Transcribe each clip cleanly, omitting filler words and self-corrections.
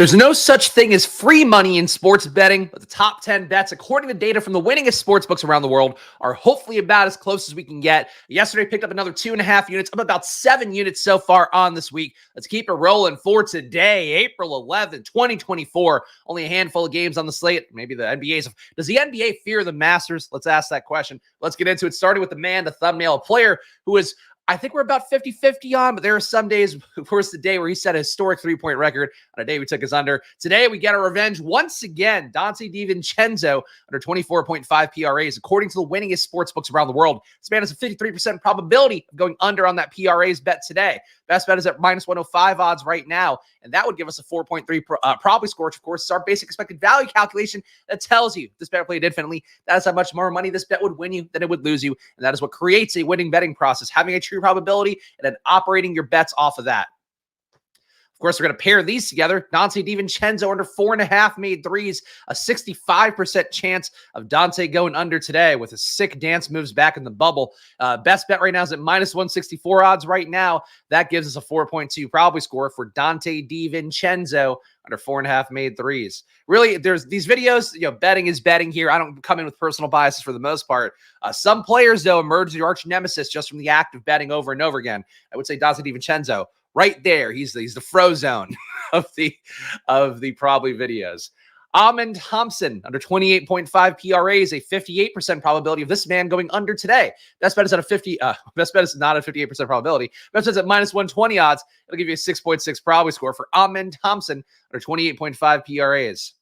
There's no such thing as free money in sports betting, but the top 10 bets, according to data from the winningest sportsbooks around the world, are hopefully about as close as we can get. Yesterday, picked up another 2.5 units. I'm about 7 units so far on this week. Let's keep it rolling for today, April 11th, 2024. Only a handful of games on the slate. Maybe the NBA's. Does the NBA fear the Masters? Let's ask that question. Let's get into it. Starting with the man, the thumbnail, a player who is, I think we're about 50-50 on, but there are some days, of course, the day where he set a historic three-point record on a day we took his under. Today, we get a revenge once again. Dante DiVincenzo under 24.5 PRAs. According to the winningest sportsbooks around the world, this man has a 53% probability of going under on that PRAs bet today. Best bet is at minus 105 odds right now, and that would give us a 4.3 probably score, which, of course, is our basic expected value calculation that tells you this bet played infinitely. That is how much more money this bet would win you than it would lose you, and that is what creates a winning betting process, having a true probability and then operating your bets off of that. Of course, we're going to pair these together. Dante DiVincenzo under 4.5 made threes, a 65% chance of Dante going under today with his sick dance moves back in the bubble. Best bet right now is at minus 164 odds right now. That gives us a 4.2 probably score for Dante DiVincenzo under 4.5 made threes. Really, there's these videos, betting is betting here. I don't come in with personal biases for the most part. Some players, though, emerge as your arch nemesis just from the act of betting over and over again. I would say Dante DiVincenzo. Right there, he's the Frozone of the probably videos. Amen Thompson under 28.5 PRAs, a 58% probability of this man going under today. Best bet is at a 50. Best bet is not a 58% probability. Best bet is at minus 120 odds. It'll give you a 6.6 probably score for Amen Thompson under 28.5 PRAs.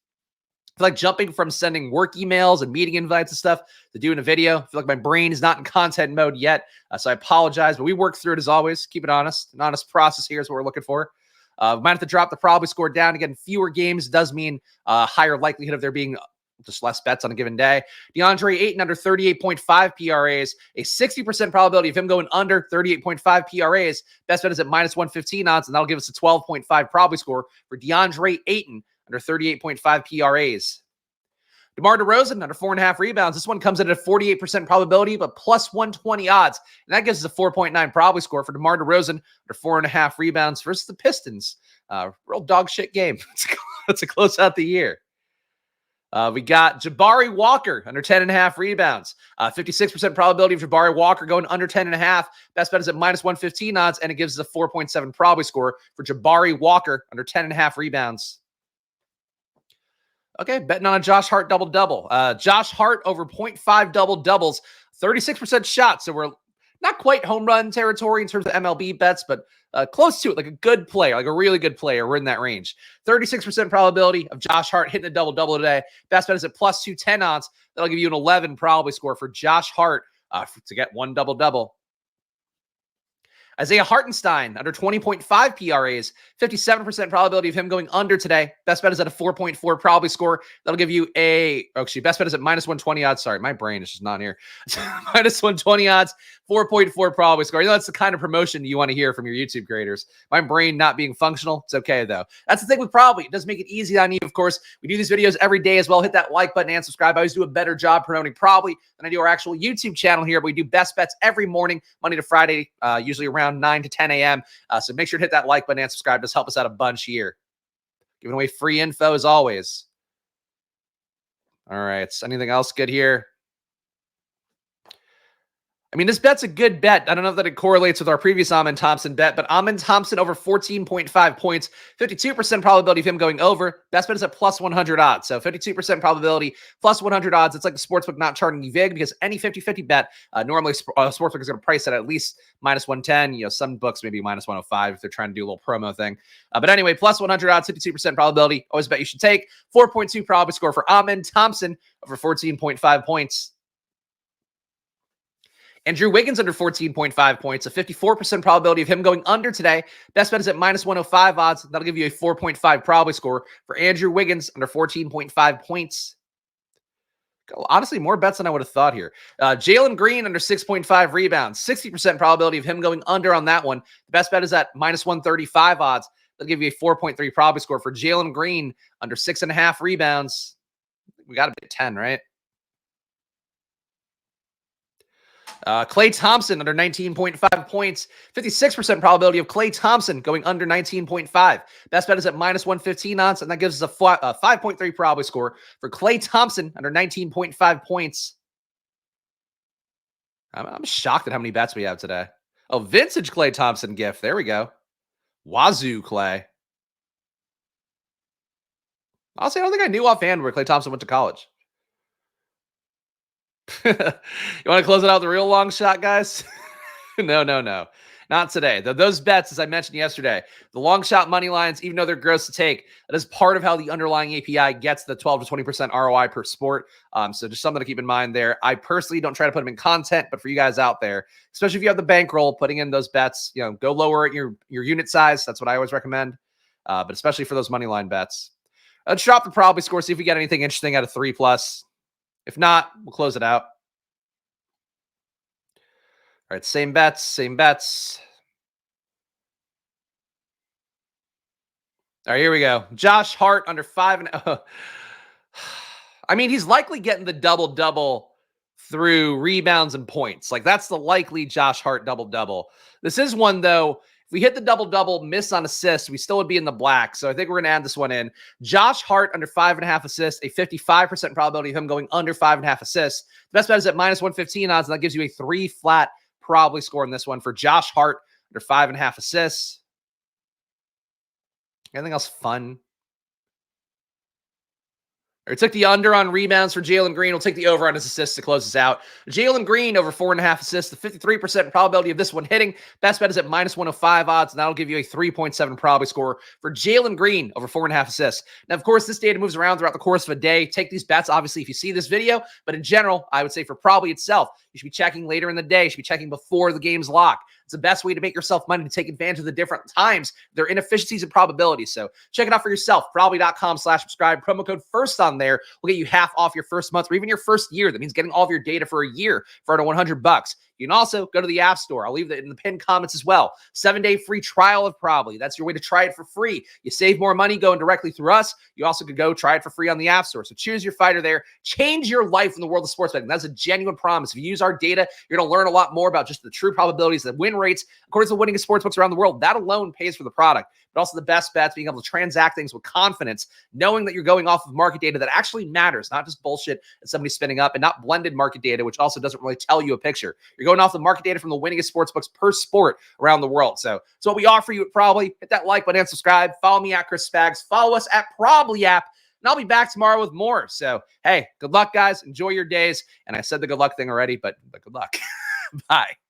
I feel like jumping from sending work emails and meeting invites and stuff to doing a video. I feel like my brain is not in content mode yet, so I apologize, but we work through it as always. Keep it honest. An honest process here is what we're looking for. We might have to drop the probably score down. Again, fewer games does mean higher likelihood of there being just less bets on a given day. DeAndre Ayton under 38.5 PRAs, a 60% probability of him going under 38.5 PRAs. Best bet is at minus 115 odds, and that'll give us a 12.5 probably score for DeAndre Ayton under 38.5 PRAs. DeMar DeRozan under 4.5 rebounds. This one comes in at a 48% probability, but plus 120 odds. And that gives us a 4.9 probably score for DeMar DeRozan under 4.5 rebounds versus the Pistons. Real dog shit game. It's a close out the year. We got Jabari Walker under 10.5 rebounds. 56% probability of Jabari Walker going under 10.5. Best bet is at minus 115 odds, and it gives us a 4.7 probably score for Jabari Walker under 10.5 rebounds. Okay, betting on a Josh Hart double-double. Josh Hart over 0.5 double-doubles, 36% shot. So we're not quite home run territory in terms of MLB bets, but close to it, like a good player, like a really good player. We're in that range. 36% probability of Josh Hart hitting a double-double today. Best bet is at plus 210 odds. That'll give you an 11 probably score for Josh Hart to get one double-double. Isaiah Hartenstein under 20.5 PRAs, 57% probability of him going under today. Best bet is at a 4.4 probably score. That'll give you best bet is at minus 120 odds. Sorry, my brain is just not here. Minus 120 odds, 4.4 probably score. That's the kind of promotion you want to hear from your YouTube creators. My brain not being functional, it's okay though. That's the thing with probably. It does make it easy on you, of course. We do these videos every day as well. Hit that like button and subscribe. I always do a better job promoting probably than I do our actual YouTube channel here. But we do best bets every morning, Monday to Friday, usually around 9 to 10 a.m. So make sure to hit that like button and subscribe. Just help us out a bunch here. Giving away free info as always. All right. Anything else good here? I mean, this bet's a good bet. I don't know if that it correlates with our previous Amen Thompson bet, but Amen Thompson over 14.5 points, 52% probability of him going over. Best bet is at plus 100 odds. So 52% probability, plus 100 odds. It's like the sportsbook not charging you vig because any 50-50 bet, normally sportsbook is going to price it at least minus 110. Some books maybe minus 105 if they're trying to do a little promo thing. But anyway, plus 100 odds, 52% probability. Always bet you should take. 4.2 probability score for Amen Thompson over 14.5 points. Andrew Wiggins under 14.5 points, a 54% probability of him going under today. Best bet is at minus 105 odds. That'll give you a 4.5 probably score for Andrew Wiggins under 14.5 points. Honestly, more bets than I would have thought here. Jalen Green under 6.5 rebounds, 60% probability of him going under on that one. The best bet is at minus 135 odds. That'll give you a 4.3 probably score for Jalen Green under 6.5 rebounds. We got to be at 10, right? Klay Thompson under 19.5 points. 56% probability of Klay Thompson going under 19.5. Best bet is at minus 115 odds, and that gives us a 5.3 probability score for Klay Thompson under 19.5 points. I'm shocked at how many bets we have today. Oh, vintage Klay Thompson gift. There we go. Wazoo Klay. Honestly, I don't think I knew offhand where Klay Thompson went to college. You want to close it out with a real long shot, guys? No. Not today. Those bets, as I mentioned yesterday, the long shot money lines, even though they're gross to take, that is part of how the underlying API gets the 12 to 20% ROI per sport. So just something to keep in mind there. I personally don't try to put them in content, but for you guys out there, especially if you have the bankroll, putting in those bets, go lower at your unit size. That's what I always recommend. But especially for those money line bets. Let's drop the probability score, see if we get anything interesting out of 3+. If not, we'll close it out. All right, same bets. All right, here we go. Josh Hart under 5. I mean, he's likely getting the double-double through rebounds and points. Like, that's the likely Josh Hart double-double. This is one, though. If we hit the double-double, miss on assists, we still would be in the black. So I think we're going to add this one in. Josh Hart under 5.5 assists, a 55% probability of him going under 5.5 assists. The best bet is at minus 115 odds, and that gives you a 3 flat probably score in this one for Josh Hart under 5.5 assists. Anything else fun? Or took the under on rebounds for Jalen Green. We'll take the over on his assists to close this out. Jalen Green over 4.5 assists. The 53% probability of this one hitting. Best bet is at minus 105 odds, and that'll give you a 3.7 probability score for Jalen Green over 4.5 assists. Now, of course, this data moves around throughout the course of a day. Take these bets, obviously, if you see this video. But in general, I would say for probably itself, you should be checking later in the day. You should be checking before the game's lock. It's the best way to make yourself money, to take advantage of the different times, their inefficiencies and probabilities. So check it out for yourself. Probably.com/subscribe. Promo code FIRST on there will get you half off your first month or even your first year. That means getting all of your data for a year for under $100. You can also go to the App Store. I'll leave that in the pinned comments as well. 7-day free trial of Probably. That's your way to try it for free. You save more money going directly through us. You also could go try it for free on the App Store. So choose your fighter there. Change your life in the world of sports betting. That's a genuine promise. If you use our data, you're going to learn a lot more about just the true probabilities, the win rates, according to the winningest sportsbooks around the world. That alone pays for the product, but also the best bets, being able to transact things with confidence, knowing that you're going off of market data that actually matters, not just bullshit that somebody's spinning up, and not blended market data, which also doesn't really tell you a picture. You're going off the market data from the winningest sportsbooks per sport around the world. So what we offer you at Probably. Hit that like button and subscribe. Follow me at Chris Spags. Follow us at Probly app. And I'll be back tomorrow with more. So, hey, good luck, guys. Enjoy your days. And I said the good luck thing already, but good luck. Bye.